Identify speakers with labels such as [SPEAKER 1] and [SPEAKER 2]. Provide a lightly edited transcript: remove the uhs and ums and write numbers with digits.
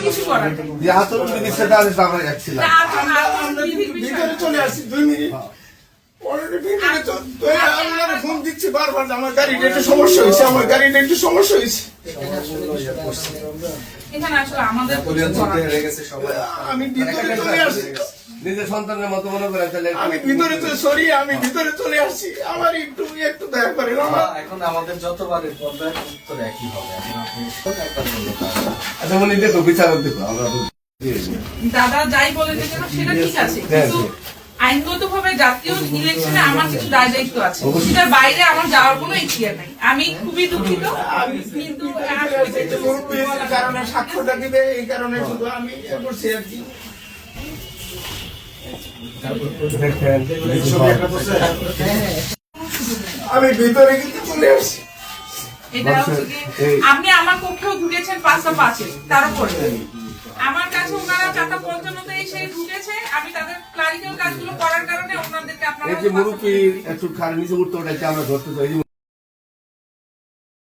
[SPEAKER 1] কিছু করার নেই।
[SPEAKER 2] যে আচরণ বিধি সেটা আমি আমরা যাচ্ছিলাম।
[SPEAKER 1] না,
[SPEAKER 3] আমরা ভিতরে চলে আসছি 2 মিনিট অলরেডি ভিতরে আমরা ফোন দিচ্ছি বারবার আমার গাড়িটা একটু সমস্যা হয়েছে
[SPEAKER 1] এখানে আসলে আমাদের কিছু করার নেই।
[SPEAKER 3] আমি ভিতরে চলে আসছি
[SPEAKER 2] নিজের সন্তানের মতো মনে করেন তাহলে
[SPEAKER 3] আমি ভিতরে চলে আসছি আমার একটু দয়া করেন
[SPEAKER 4] এখন আমাদের যতবারের পর্দায় উত্তর একই হবে। এখন আপনি একটা বলতে
[SPEAKER 2] আচ্ছা উনি দেখো বিচারক দেখো আমরা তো
[SPEAKER 1] দাদা যাই বলে যে কেন সেটা ঠিক আছে, কিন্তু আইনগতভাবে জাতীয় ইলেকশনে আমার কিছু দায় দায়িত্ব আছে, সেটার বাইরে আমার যাওয়ার কোনো ইচ্ছা নাই। আমি খুবই দুঃখিত, কিন্তু
[SPEAKER 3] কারণে সাক্ষ্যটা দিবে এই কারণে শুধু আমি করছি আর কি। আমি ভিতরে কিন্তু চলে আসছি।
[SPEAKER 1] এটা হচ্ছে কি, আপনি আমার কক্ষেও ঢুকেছেন 5:05 তার উপরে আমার কাছে ওনারা 4:55 এসে ঢুকেছে। আমি তাদের ক্লারিক্যাল কাজগুলো করার কারণে ওনাদেরকে আপনারা
[SPEAKER 2] এই যে মুরুকি একটু খারাপ নিচে উঠতে ওঠাইছে আমরা ধরতে চাই।